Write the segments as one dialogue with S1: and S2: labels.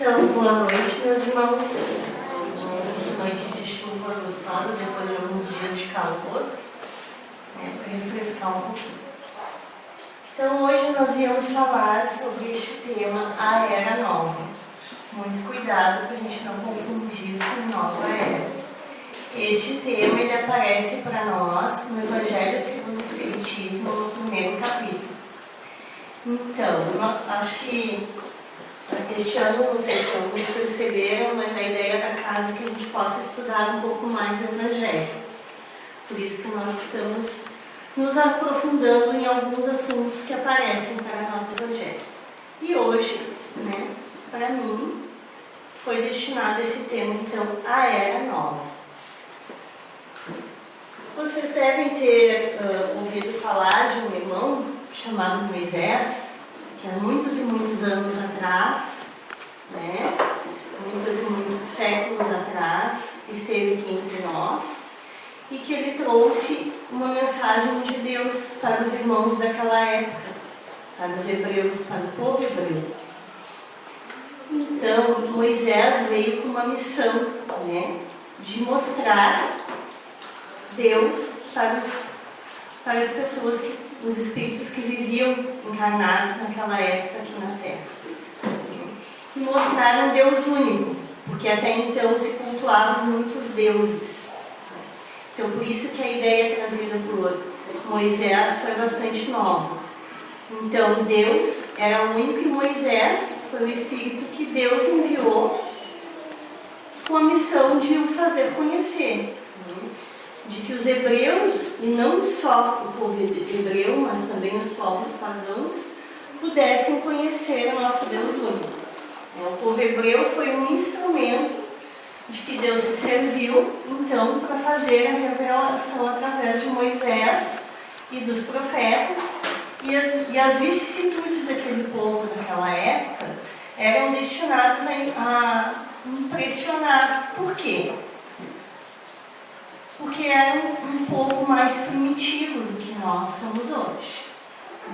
S1: Então, boa noite, meus irmãos. Essa noite de chuva gostosa, depois de alguns dias de calor, para refrescar um pouquinho. Então, hoje nós íamos falar sobre este tema, a Era Nova. Muito cuidado para a gente não confundir com nova era. Este tema ele aparece para nós no Evangelho segundo o Espiritismo, no primeiro capítulo. Então, acho que este ano, não sei se alguns perceberam, mas a ideia da casa é que a gente possa estudar um pouco mais o Evangelho. Por isso que nós estamos nos aprofundando em alguns assuntos que aparecem para nós no Evangelho. E hoje, para mim, foi destinado esse tema, então, a Era Nova. Vocês devem ter ouvido falar de um irmão chamado Moisés, que há muitos e muitos anos atrás, muitos e muitos séculos atrás, esteve aqui entre nós, e que ele trouxe uma mensagem de Deus para os irmãos daquela época, para os hebreus, para o povo hebreu. Então, Moisés veio com uma missão, de mostrar Deus para as pessoas, os espíritos que viviam encarnados naquela época aqui na Terra. E mostrar um Deus único, porque até então se cultuavam muitos deuses. Então, por isso que a ideia trazida por Moisés foi bastante nova. Então, Deus era único e Moisés foi o espírito que Deus enviou com a missão de o fazer conhecer. De que os hebreus, e não só o povo hebreu, mas também os povos pagãos, pudessem conhecer o nosso Deus único. O povo hebreu foi um instrumento de que Deus se serviu, então, para fazer a revelação através de Moisés e dos profetas, e as vicissitudes daquele povo naquela época eram destinadas a impressionar. Por quê? Porque era um povo mais primitivo do que nós somos hoje.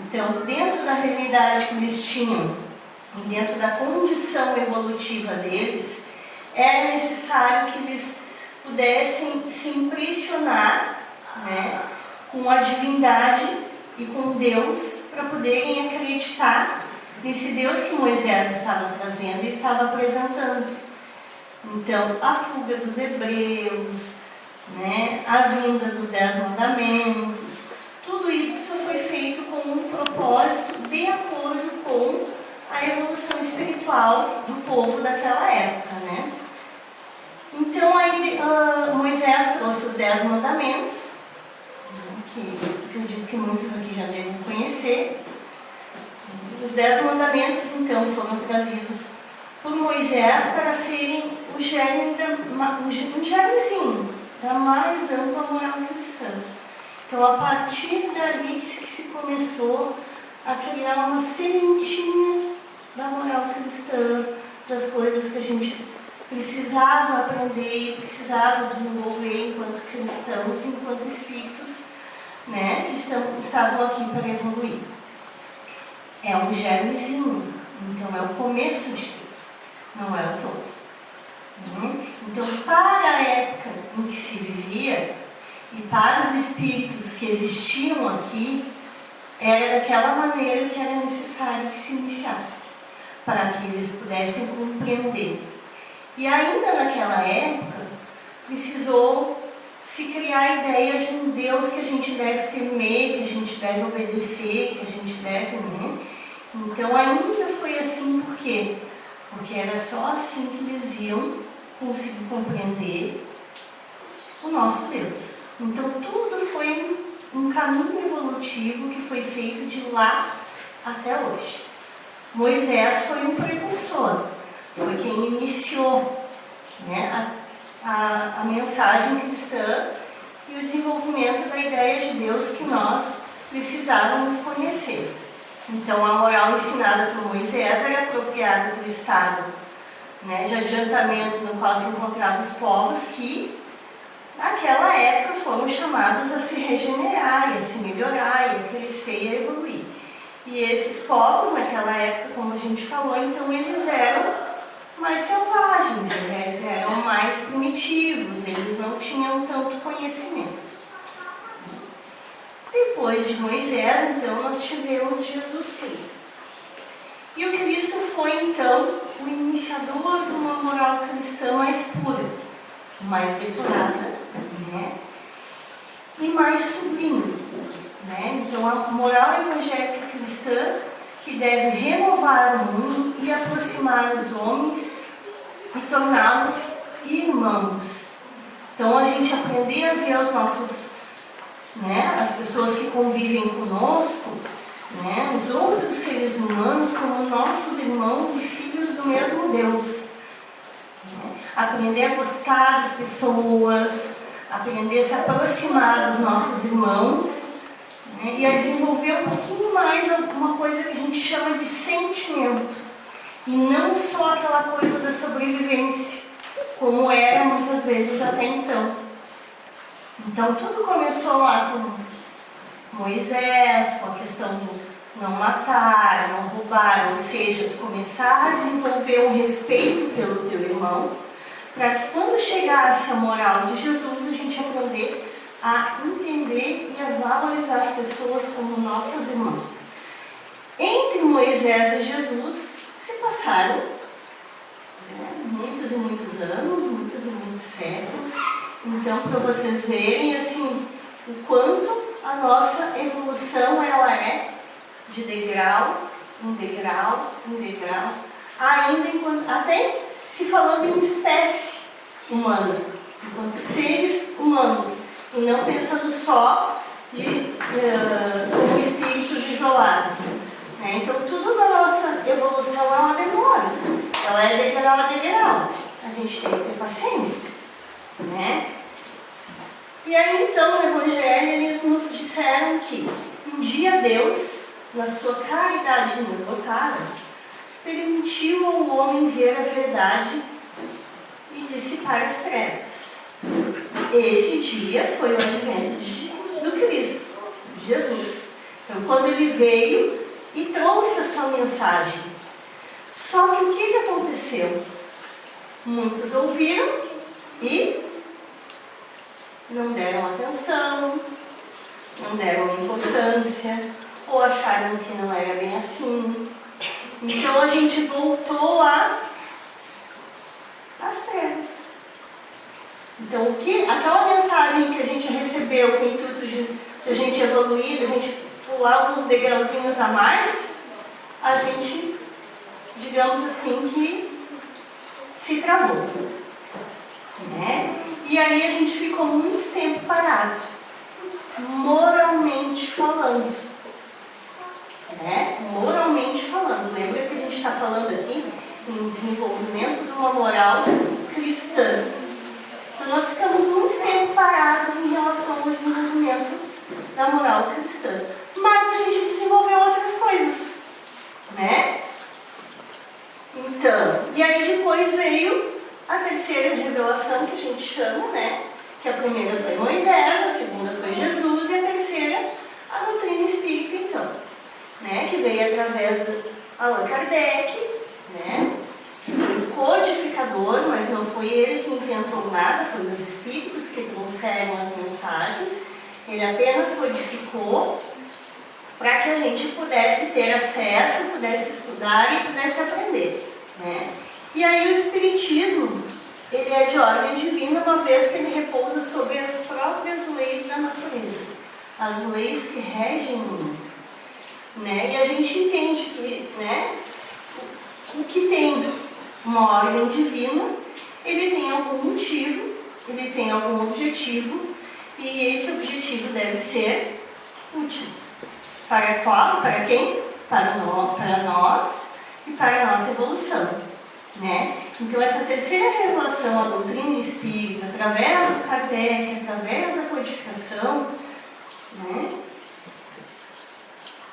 S1: Então, dentro da realidade que eles tinham, dentro da condição evolutiva deles, era necessário que eles pudessem se impressionar com a divindade e com Deus, para poderem acreditar nesse Deus que Moisés estava trazendo e estava apresentando. Então, a fuga dos hebreus, a vinda dos 10 mandamentos, tudo isso foi feito com um propósito de acordo com a evolução espiritual do povo daquela época, Então, aí, Moisés trouxe os 10 mandamentos, que acredito que muitos aqui já devem conhecer. Os 10 mandamentos, então, foram trazidos por Moisés para serem o germe, um germezinho da mais ampla moral cristã. Então, a partir dali que se começou a criar uma sementinha da moral cristã, das coisas que a gente precisava aprender e precisava desenvolver enquanto cristãos, enquanto espíritos, que estavam aqui para evoluir. É um germezinho, então é o começo de tudo, não é o todo. Então, para a época em que se vivia e para os espíritos que existiam aqui, era daquela maneira que era necessário que se iniciasse, para que eles pudessem compreender. E ainda naquela época, precisou se criar a ideia de um Deus que a gente deve temer, que a gente deve obedecer, que a gente deve... Então, ainda foi assim, por quê? Porque era só assim que eles iam conseguir compreender o nosso Deus. Então, tudo foi um caminho evolutivo que foi feito de lá até hoje. Moisés foi um precursor, foi quem iniciou a mensagem cristã e o desenvolvimento da ideia de Deus que nós precisávamos conhecer. Então, a moral ensinada por Moisés era apropriada do estado de adiantamento no qual se encontravam os povos que, naquela época, foram chamados a se regenerar, a se melhorar, a crescer e a evoluir. E esses povos, naquela época, como a gente falou, então eles eram mais selvagens, eles eram mais primitivos, eles não tinham tanto conhecimento. Depois de Moisés, então, nós tivemos Jesus Cristo. E o Cristo foi, então, o iniciador de uma moral cristã mais pura, mais depurada, né? E mais sublime, né? Então, a moral evangélica cristã que deve renovar o mundo e aproximar os homens e torná-los irmãos. Então, a gente aprender a ver os nossos, né, as pessoas que convivem conosco, né, os outros seres humanos como nossos irmãos e filhos do mesmo Deus. Aprender a gostar das pessoas, aprender a se aproximar dos nossos irmãos, né, e a desenvolver um pouquinho mais alguma coisa que a gente chama de sentimento. E não só aquela coisa da sobrevivência, como era muitas vezes até então. Então tudo começou lá com Moisés, com a questão do não matar, não roubar, ou seja, começar a desenvolver um respeito pelo teu irmão, para que quando chegasse a moral de Jesus, a gente aprender a entender e a valorizar as pessoas como nossos irmãos. Entre Moisés e Jesus se passaram, né, muitos e muitos anos, muitos e muitos séculos. Então, para vocês verem assim, o quanto a nossa evolução ela é de degrau em degrau em degrau, ainda enquanto, até se falando em espécie humana, enquanto seres humanos, e não pensando só como espíritos isolados. Né? Então, tudo na nossa evolução é uma demora, ela é degrau a degrau, a gente tem que ter paciência. Né? E aí, então, no Evangelho, eles nos disseram que um dia Deus, na sua caridade inesgotável, permitiu ao homem ver a verdade e dissipar as trevas. Esse dia foi o advento do Cristo, de Jesus. Então, quando ele veio e trouxe a sua mensagem. Só que o que aconteceu? Muitos ouviram e não deram atenção, não deram importância, ou acharam que não era bem assim. Então a gente voltou às trevas. Então aquela mensagem que a gente recebeu com o intuito de a gente evoluir, de a gente pular alguns degrauzinhos a mais, a gente, digamos assim, que se travou. Né? E aí a gente ficou muito tempo parado, moralmente falando. Moralmente falando. Lembra que a gente está falando aqui em desenvolvimento de uma moral cristã. Então nós ficamos muito tempo parados em relação ao desenvolvimento da moral cristã. Mas a gente desenvolveu outras coisas. Né? Então, e aí depois veio a terceira revelação que a gente chama, né? Que a primeira foi Moisés, a segunda foi Jesus e a terceira a doutrina espírita, então. Né? Que veio através de Allan Kardec, né? Que foi o codificador, mas não foi ele que inventou nada, foi os espíritos que trouxeram as mensagens. Ele apenas codificou para que a gente pudesse ter acesso, pudesse estudar e pudesse aprender. Né? E aí o Espiritismo, ele é de ordem divina, uma vez que ele repousa sobre as próprias leis da natureza, as leis que regem o mundo. Né? E a gente entende que, né, o que tem uma ordem divina, ele tem algum motivo, ele tem algum objetivo, e esse objetivo deve ser útil. Para qual? Para quem? Para nós e para a nossa evolução. Né? Então essa terceira revelação, a doutrina espírita, através do Kardec, através da codificação, né,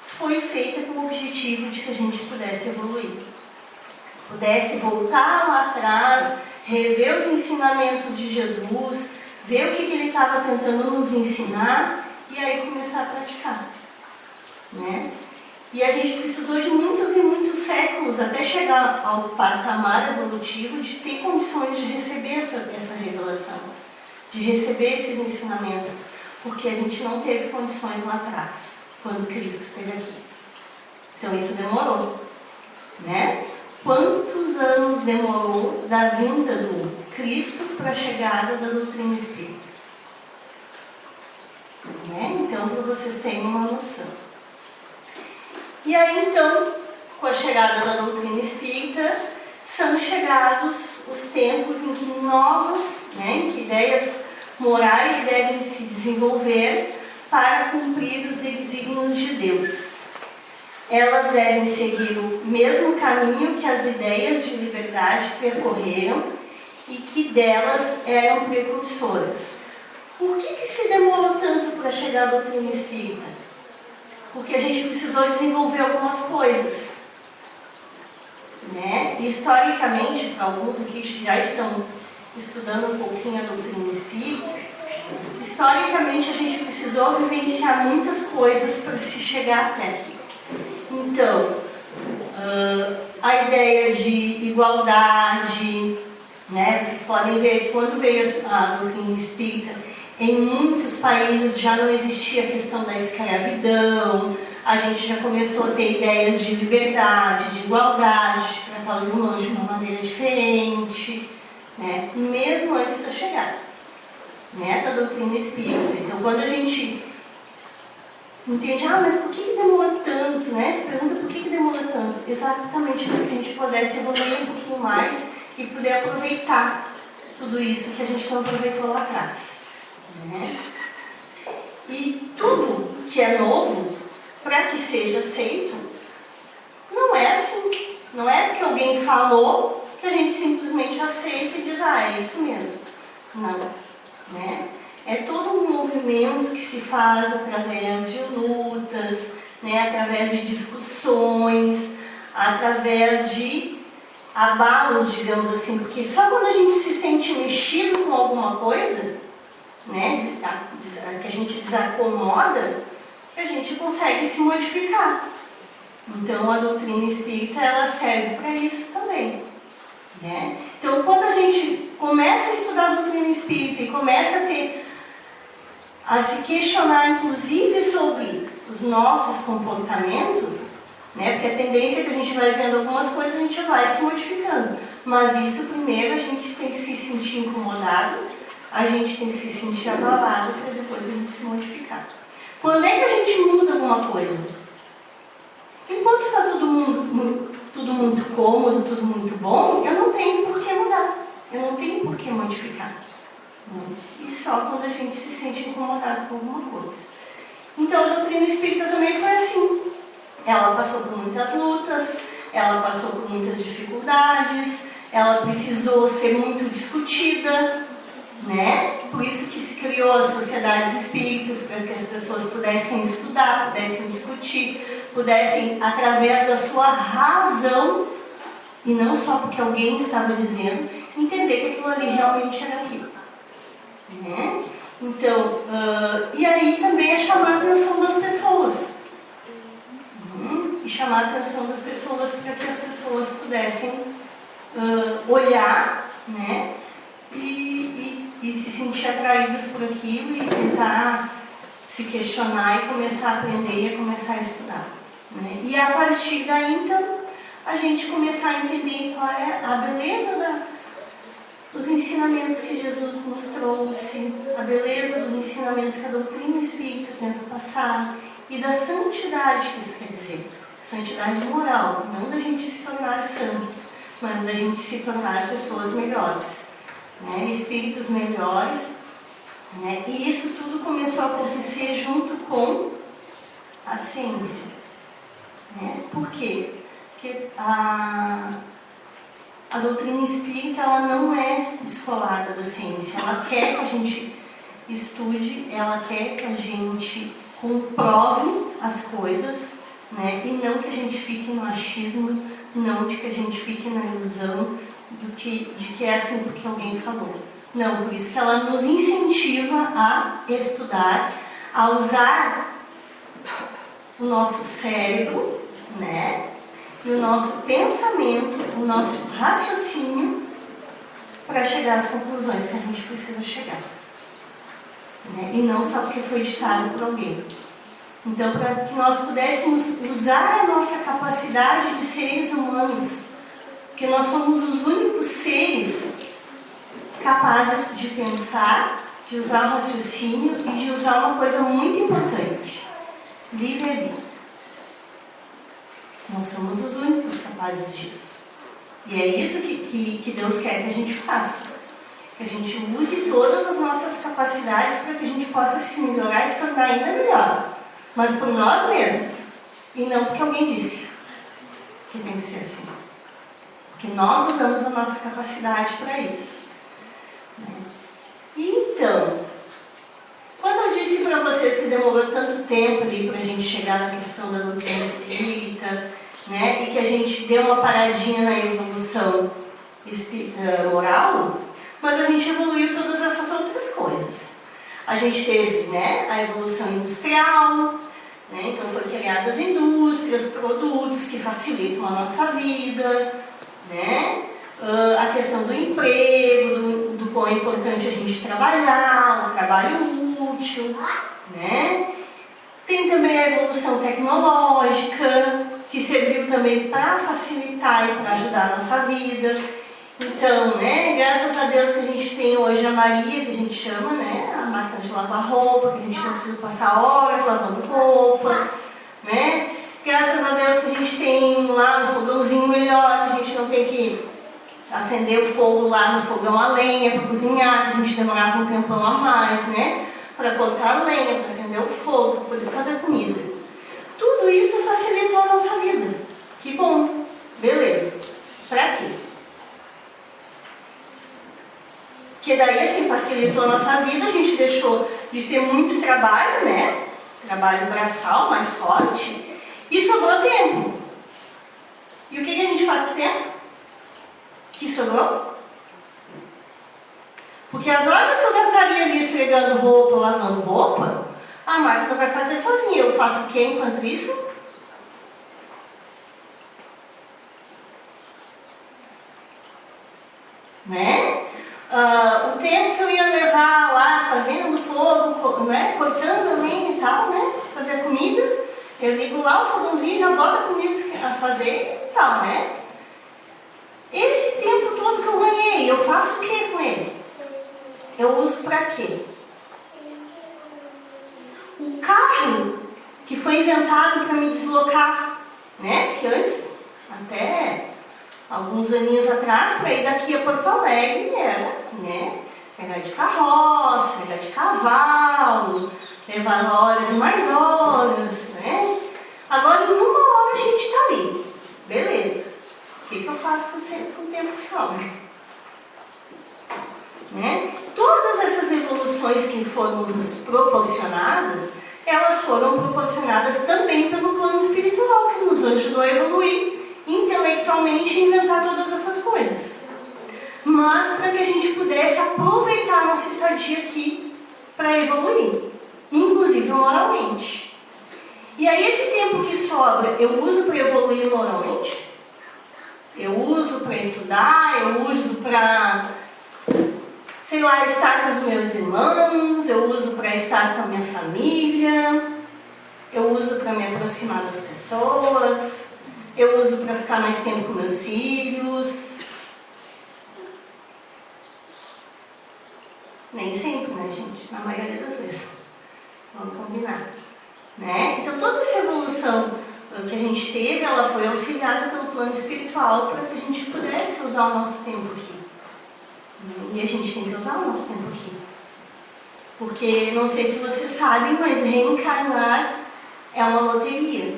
S1: foi feita com o objetivo de que a gente pudesse evoluir, pudesse voltar lá atrás, rever os ensinamentos de Jesus, ver o que ele estava tentando nos ensinar e aí começar a praticar. Né? E a gente precisou de muitos e muitos séculos até chegar ao patamar evolutivo de ter condições de receber essa revelação, de receber esses ensinamentos, porque a gente não teve condições lá atrás, quando Cristo esteve aqui. Então isso demorou, né? Quantos anos demorou da vinda do Cristo para a chegada da doutrina espírita? Né? Então, para vocês terem uma noção. E aí, então, com a chegada da doutrina espírita, são chegados os tempos em que novas, em que ideias morais devem se desenvolver para cumprir os desígnios de Deus. Elas devem seguir o mesmo caminho que as ideias de liberdade percorreram e que delas eram precursoras. Por que se demorou tanto para chegar à doutrina espírita? Porque a gente precisou desenvolver algumas coisas. Né? E historicamente, para alguns aqui que já estão estudando um pouquinho a doutrina espírita, historicamente a gente precisou vivenciar muitas coisas para se chegar até aqui. Então, a ideia de igualdade, né? Vocês podem ver que quando veio a doutrina espírita, em muitos países já não existia a questão da escravidão, a gente já começou a ter ideias de liberdade, de igualdade, de tratar os irmãos de uma maneira diferente, né? Mesmo antes da chegada, né, da doutrina espírita. Então, quando a gente entende, mas por que demorou tanto, né? Se pergunta por que demorou tanto. Exatamente para que a gente pudesse evoluir um pouquinho mais e poder aproveitar tudo isso que a gente não aproveitou lá atrás. Né? E tudo que é novo, para que seja aceito, não é assim. Não é porque alguém falou que a gente simplesmente aceita e diz, é isso mesmo. Não. Né? É todo um movimento que se faz através de lutas, né? Através de discussões, através de abalos, digamos assim, porque só quando a gente se sente mexido com alguma coisa, né, que a gente desacomoda, que a gente consegue se modificar. Então a doutrina espírita, ela serve para isso também, né? Então quando a gente começa a estudar a doutrina espírita e começa a se questionar inclusive sobre os nossos comportamentos, né? Porque a tendência é que a gente vai vendo algumas coisas, a gente vai se modificando, mas isso primeiro a gente tem que se sentir incomodado, a gente tem que se sentir abalado para depois a gente se modificar. Quando é que a gente muda alguma coisa? Enquanto está tudo muito cômodo, tudo muito bom, eu não tenho por que mudar, eu não tenho por que modificar. E só quando a gente se sente incomodado com alguma coisa. Então a doutrina espírita também foi assim. Ela passou por muitas lutas, ela passou por muitas dificuldades, ela precisou ser muito discutida, né? Por isso que se criou as sociedades espíritas, para que as pessoas pudessem estudar, pudessem discutir, pudessem, através da sua razão, e não só porque alguém estava dizendo, entender que aquilo ali realmente era aquilo. Né? Então, e aí também é chamar a atenção das pessoas. E chamar a atenção das pessoas para que as pessoas pudessem olhar, né? E se sentir atraídas por aquilo e tentar se questionar e começar a aprender e começar a estudar. Né? E a partir daí, então, a gente começar a entender qual é a beleza dos ensinamentos que Jesus nos trouxe, a beleza dos ensinamentos que a doutrina espírita tenta passar e da santidade que isso quer dizer. Santidade moral, não da gente se tornar santos, mas da gente se tornar pessoas melhores, né? Espíritos melhores, né? E isso tudo começou a acontecer junto com a ciência, né? Por quê? Porque a doutrina espírita, ela não é descolada da ciência, ela quer que a gente estude, ela quer que a gente comprove as coisas, né? E não que a gente fique no achismo, não de que a gente fique na ilusão de que é assim porque alguém falou. Não, por isso que ela nos incentiva a estudar, a usar o nosso cérebro, né? E o nosso pensamento, o nosso raciocínio para chegar às conclusões que a gente precisa chegar. Né? E não só porque foi ditado por alguém. Então, para que nós pudéssemos usar a nossa capacidade de seres humanos, porque nós somos os únicos seres capazes de pensar, de usar o raciocínio e de usar uma coisa muito importante: livre-arbítrio. Nós somos os únicos capazes disso. E é isso que Deus quer que a gente faça. Que a gente use todas as nossas capacidades para que a gente possa se melhorar e se tornar ainda melhor. Mas por nós mesmos. E não porque alguém disse que tem que ser assim. Porque nós usamos a nossa capacidade para isso. E então, quando eu disse para vocês que demorou tanto tempo ali para a gente chegar na questão da doutrina espírita, né, e que a gente deu uma paradinha na evolução moral, mas a gente evoluiu todas essas outras coisas. A gente teve, né, a evolução industrial, né, então foi criadas indústrias, produtos que facilitam a nossa vida, né, a questão do emprego, do quão é importante a gente trabalhar, o trabalho útil, né. Tem também a evolução tecnológica, que serviu também para facilitar e para ajudar a nossa vida. Então, né, graças a Deus que a gente tem hoje a Maria, que a gente chama, né, a máquina de lavar roupa, que a gente não precisa passar horas lavando roupa, né. Graças a Deus que a gente tem lá no fogãozinho melhor, que a gente não tem que acender o fogo lá no fogão a lenha para cozinhar, que a gente demorava um tempão a mais, né, para cortar a lenha, para acender o fogo, para poder fazer comida. Tudo isso facilitou a nossa vida. Que bom, beleza. Para quê? Porque daí, assim, facilitou a nossa vida, a gente deixou de ter muito trabalho, né? Trabalho braçal, mais forte, e sobrou tempo. E o que a gente faz com o tempo que sobrou? Porque as horas que eu gastaria ali esfregando roupa, lavando roupa, a máquina vai fazer sozinha. Eu faço o que enquanto isso? Né? O tempo que eu ia levar lá fazendo fogo, né? Cortando a lenha e tal, né? Fazer comida, eu ligo lá o fogãozinho e já boto a comida a fazer e tal, né? Esse tempo todo que eu ganhei, eu faço o que com ele? Eu uso para quê? O carro que foi inventado para me deslocar, né? Que antes, até alguns aninhos atrás, para ir daqui a Porto Alegre era, né? Pegar de carroça, pegar de cavalo, levar horas e mais horas, né? Agora, em uma hora a gente está ali. Beleza. O que eu faço com o tempo que sobra? Né? Todas essas evoluções que foram nos proporcionadas, elas foram proporcionadas também pelo plano espiritual, que nos ajudou a evoluir intelectualmente e inventar todas essas coisas. Mas para que a gente pudesse aproveitar a nossa estadia aqui para evoluir, inclusive moralmente. E aí esse tempo que sobra, eu uso para evoluir moralmente? Eu uso para estudar, eu uso para, sei lá, estar com os meus irmãos, eu uso para estar com a minha família, eu uso para me aproximar das pessoas, eu uso para ficar mais tempo com meus filhos. Nem sempre, né, gente? Na maioria das vezes. Vamos combinar. Né? Então, toda essa evolução que a gente teve, ela foi auxiliada pelo plano espiritual para que a gente pudesse usar o nosso tempo aqui. E a gente tem que usar o nosso tempo aqui. Porque, não sei se vocês sabem, mas reencarnar é uma loteria.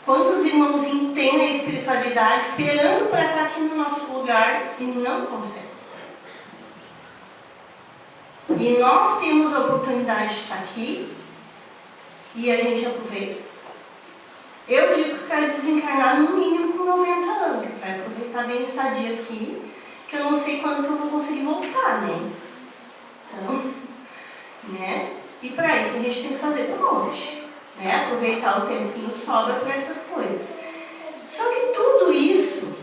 S1: Quantos irmãos têm a espiritualidade esperando para estar aqui no nosso lugar e não conseguem? E nós temos a oportunidade de estar aqui e a gente aproveita. Eu digo que quero desencarnar no mínimo com 90 anos, para aproveitar bem a estadia aqui, que eu não sei quando que eu vou conseguir voltar, né? Então, né? E para isso a gente tem que fazer por hoje. né? Aproveitar o tempo que nos sobra para essas coisas. Só que tudo isso,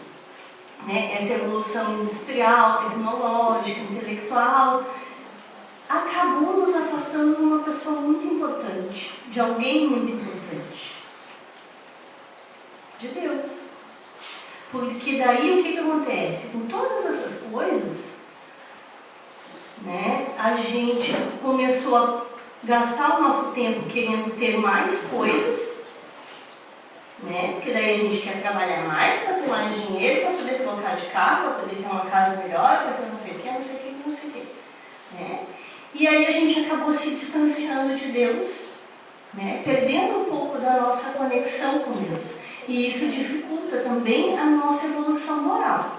S1: né, essa evolução industrial, tecnológica, intelectual, acabou nos afastando de uma pessoa muito importante, de alguém muito importante, de Deus. Porque daí o que acontece? Com todas essas coisas, né, a gente começou a gastar o nosso tempo querendo ter mais coisas, né, porque daí a gente quer trabalhar mais para ter mais dinheiro, para poder trocar de carro, para poder ter uma casa melhor, para ter não sei o que, não sei o que, não sei o que, né? E aí a gente acabou se distanciando de Deus, né, perdendo um pouco da nossa conexão com Deus. E isso dificulta também a nossa evolução moral.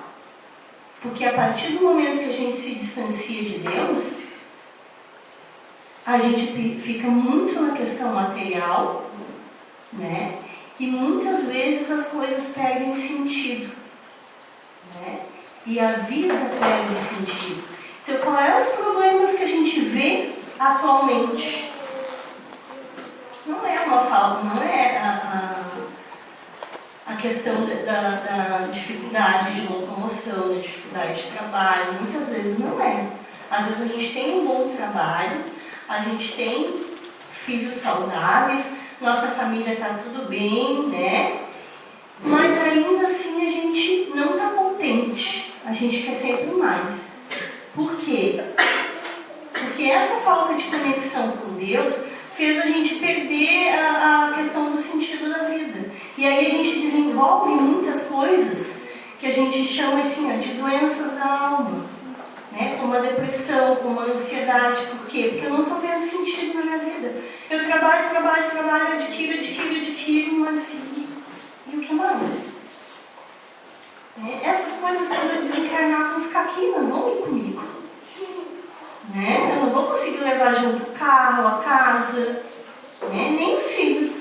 S1: Porque a partir do momento que a gente se distancia de Deus, a gente fica muito na questão material, né? E muitas vezes as coisas perdem sentido, né? E a vida perde sentido. Então, quais os problemas que a gente vê atualmente? Não é uma falta, não é a questão da dificuldade de locomoção, da dificuldade de trabalho. Muitas vezes não é. Às vezes a gente tem um bom trabalho, a gente tem filhos saudáveis, nossa família está tudo bem, né? Mas ainda assim a gente não está contente, a gente quer sempre mais. Por quê? Porque essa falta de conexão com Deus fez a gente perder a questão do sentido da vida. E aí a gente desenvolve muitas coisas que a gente chama assim, de doenças da alma, né? Como a depressão, como a ansiedade. Por quê? Porque eu não estou vendo sentido na minha vida. Eu trabalho, adquiro, mas e o que mais? Essas coisas, quando eu desencarnar, vão ficar aqui, não vão ir comigo. Né? Eu não vou conseguir levar junto o carro, a casa, né? Nem os filhos,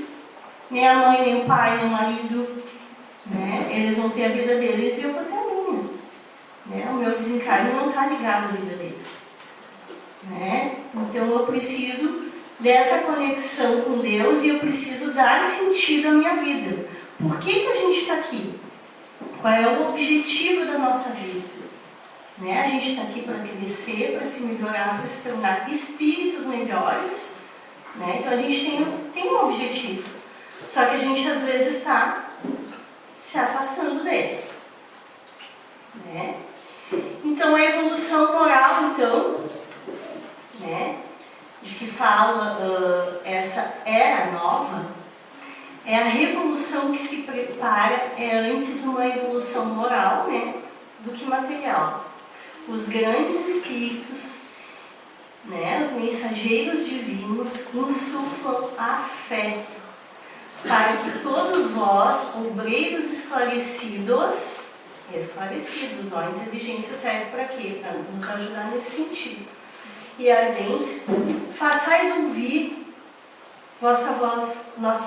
S1: nem a mãe, nem o pai, nem o marido, né? Eles vão ter a vida deles e eu vou ter a minha, né? O meu desencarne não está ligado à vida deles, né? Então eu preciso dessa conexão com Deus e eu preciso dar sentido à minha vida. Por que a gente está aqui? Qual é o objetivo da nossa vida? Né? A gente está aqui para crescer, para se melhorar, para se tornar espíritos melhores, né? Então a gente tem um objetivo, só que a gente às vezes está se afastando dele, né? Então a evolução moral, então, né, de que fala essa era nova, é a revolução que se prepara, é antes uma evolução moral, né, do que material. Os grandes espíritos, né, os mensageiros divinos, insuflam a fé para que todos vós, obreiros esclarecidos, a inteligência serve para quê? Para nos ajudar nesse sentido. E ardentes, façais ouvir vossa voz,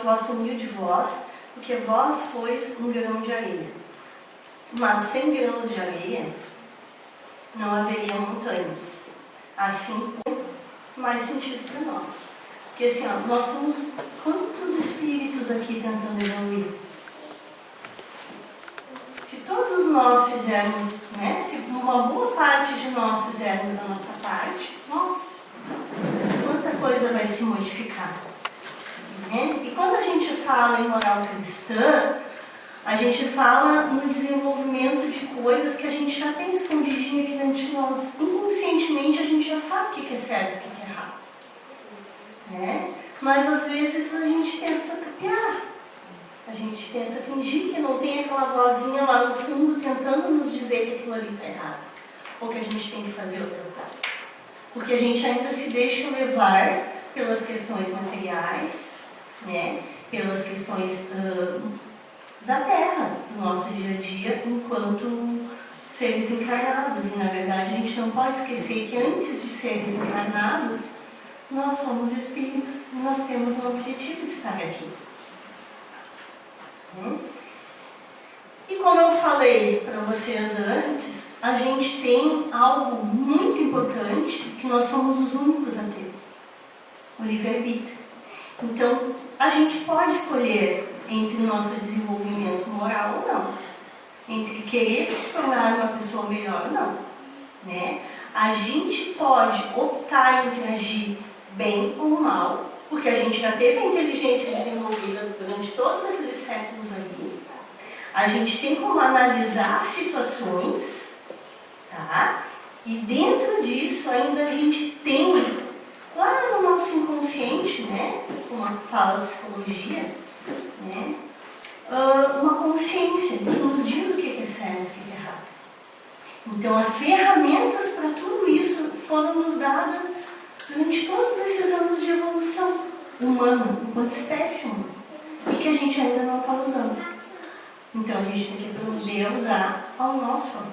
S1: vossa humilde voz, porque vós sois um grão de areia. Mas sem grãos de areia, não haveria montanhas. Assim, mais sentido para nós. Porque assim, ó, nós somos quantos espíritos aqui tentando evoluir? Se todos nós fizermos, né, se uma boa parte de nós fizermos a nossa parte, nossa, quanta coisa vai se modificar. Né? E quando a gente fala em moral cristã, a gente fala no desenvolvimento de coisas que a gente já tem escondidinho aqui dentro de nós. Inconscientemente a gente já sabe o que é certo e o que é errado. Né? Mas às vezes a gente tenta tapear. A gente tenta fingir que não tem aquela vozinha lá no fundo tentando nos dizer que aquilo ali está errado. Ou que a gente tem que fazer outra coisa. Porque a gente ainda se deixa levar pelas questões materiais, né? Pelas questões da Terra, do nosso dia a dia, enquanto seres encarnados. E na verdade a gente não pode esquecer que antes de seres encarnados, nós somos espíritos e nós temos um objetivo de estar aqui. E como eu falei para vocês antes, a gente tem algo muito importante que nós somos os únicos a ter: o livre-arbítrio. Então, a gente pode escolher entre o nosso desenvolvimento moral ou não, entre querer se tornar uma pessoa melhor ou não, né? A gente pode optar entre agir bem ou mal, porque a gente já teve a inteligência desenvolvida durante todos aqueles séculos ali. A gente tem como analisar situações, tá? E dentro disso ainda a gente tem, lá no nosso inconsciente, né? Como fala a psicologia, né? Uma consciência que nos diz o que é certo e o que é errado. Então as ferramentas para tudo isso foram nos dadas durante todos esses anos de evolução humana, enquanto espécie humana, e que a gente ainda não está usando. Então a gente tem que aprender a usar ao nosso favor.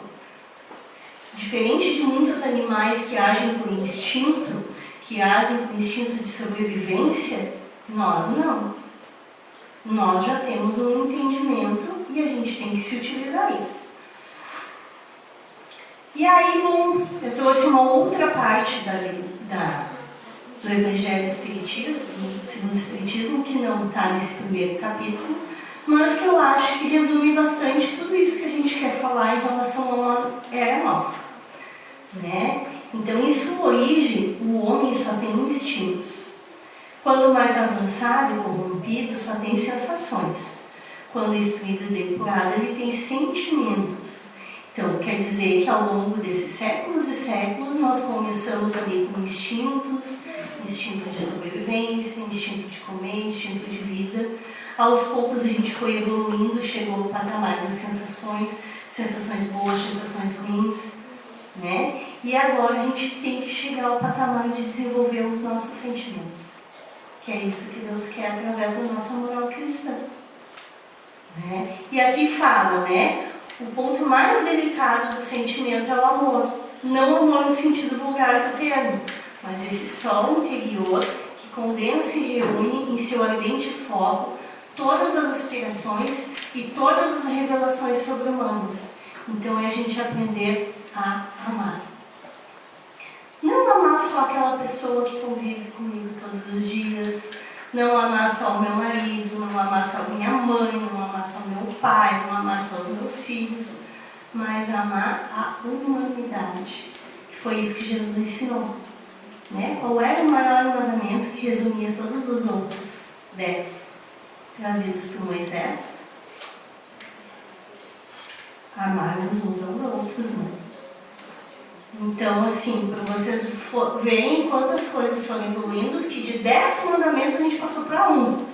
S1: Diferente de muitos animais que agem por instinto, que agem por instinto de sobrevivência, nós não. Nós já temos um entendimento e a gente tem que se utilizar isso. E aí, bom, eu trouxe uma outra parte do Evangelho Espiritismo, segundo o Espiritismo, que não está nesse primeiro capítulo, mas que eu acho que resume bastante tudo isso que a gente quer falar em relação a uma era nova, né? Então, em sua origem, o homem só tem instintos. Quando mais avançado e corrompido, só tem sensações. Quando instruído e depurado, ele tem sentimentos. Então, quer dizer que ao longo desses séculos e séculos, nós começamos ali com instintos, instinto de sobrevivência, instinto de comer, instinto de vida. Aos poucos a gente foi evoluindo, chegou ao patamar das sensações boas, sensações ruins, né? E agora a gente tem que chegar ao patamar de desenvolver os nossos sentimentos. Que é isso que Deus quer através da nossa moral cristã. Né? E aqui fala, né? O ponto mais delicado do sentimento é o amor. Não o amor no sentido vulgar do termo, mas esse sol interior que condensa e reúne em seu ardente foco todas as aspirações e todas as revelações sobre-humanas. Então é a gente aprender a amar. Não amar só aquela pessoa que convive comigo todos os dias, não amar só o meu marido, não amar só a minha mãe, não amar só o meu pai, não amar só os meus filhos, mas amar a humanidade. Foi isso que Jesus ensinou. Né? Qual era o maior mandamento que resumia todos os outros 10 trazidos por Moisés? Amarmos uns aos outros, né? Então, assim, para vocês verem quantas coisas foram evoluindo, que de 10 mandamentos a gente passou para 1.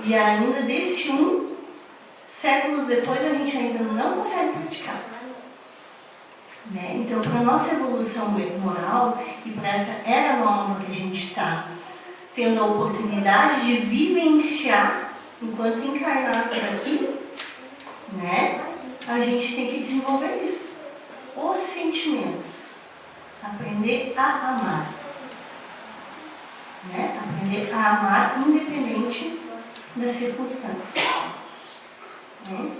S1: E ainda desse 1, séculos depois, a gente ainda não consegue praticar. Né? Então, para a nossa evolução moral e para essa era nova que a gente está tendo a oportunidade de vivenciar enquanto encarnados aqui, né? A gente tem que desenvolver isso. Os sentimentos. Aprender a amar. Né? Aprender a amar independente das circunstâncias. Né?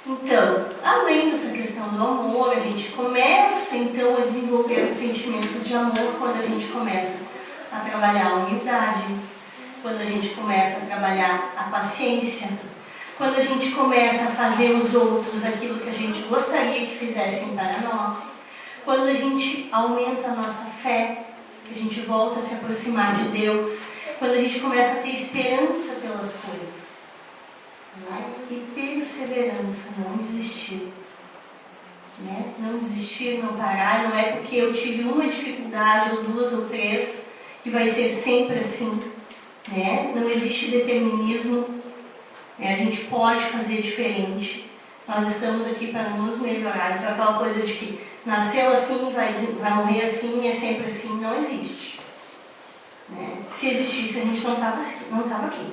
S1: Então, além dessa questão do amor, a gente começa então a desenvolver os sentimentos de amor quando a gente começa a trabalhar a humildade, quando a gente começa a trabalhar a paciência, quando a gente começa a fazer os outros aquilo que a gente gostaria que fizessem para nós, quando a gente aumenta a nossa fé, que a gente volta a se aproximar de Deus, quando a gente começa a ter esperança pelas coisas, né? E perseverança, não desistir. Né? Não desistir, não parar, não é porque eu tive uma dificuldade, ou 2 ou 3, que vai ser sempre assim. Né? Não existe determinismo. A gente pode fazer diferente. Nós estamos aqui para nos melhorar. Então aquela coisa de que nasceu assim, vai morrer assim, é sempre assim, não existe. Né? Se existisse, a gente não estava aqui.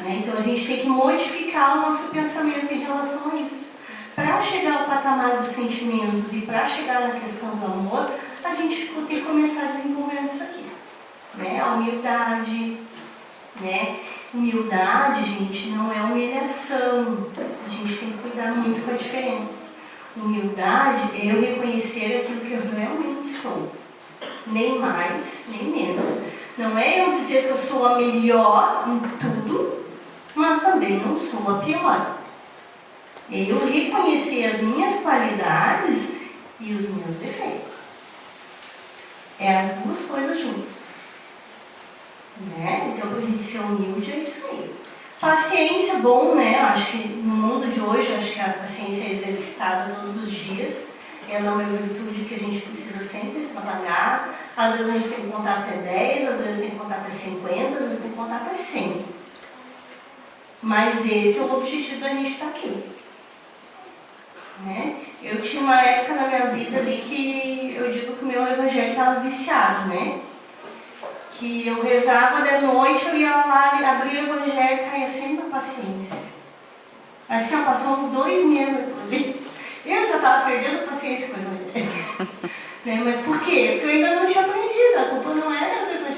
S1: Né? Então a gente tem que modificar o nosso pensamento em relação a isso. Para chegar ao patamar dos sentimentos e para chegar na questão do amor, a gente tem que começar a desenvolver isso aqui. Né? A humildade, né? Humildade, gente, não é humilhação. A gente tem que cuidar muito com a diferença. Humildade é eu reconhecer aquilo que eu realmente sou. Nem mais, nem menos. Não Não é eu dizer que eu sou a melhor em tudo, mas também não sou a pior. É eu reconhecer as minhas qualidades e os meus defeitos. É as duas coisas juntas. Né? Então, para a gente ser humilde, é isso aí. Paciência, bom, né? Acho que no mundo de hoje, acho que a paciência é exercitada todos os dias. Ela é uma virtude que a gente precisa sempre trabalhar. Às vezes a gente tem que contar até 10, às vezes tem que contar até 50, às vezes tem que contar até 100. Mas esse é o objetivo da gente estar aqui. Né? Eu tinha uma época na minha vida ali que eu digo que o meu evangelho estava viciado, né? Que eu rezava de noite, eu ia lá, abria o evangelho e caía sempre na paciência. Assim, passou uns 2 meses ali. Eu já estava perdendo paciência com o evangelho. Né? Mas por quê? Porque eu ainda não tinha aprendido, a culpa não era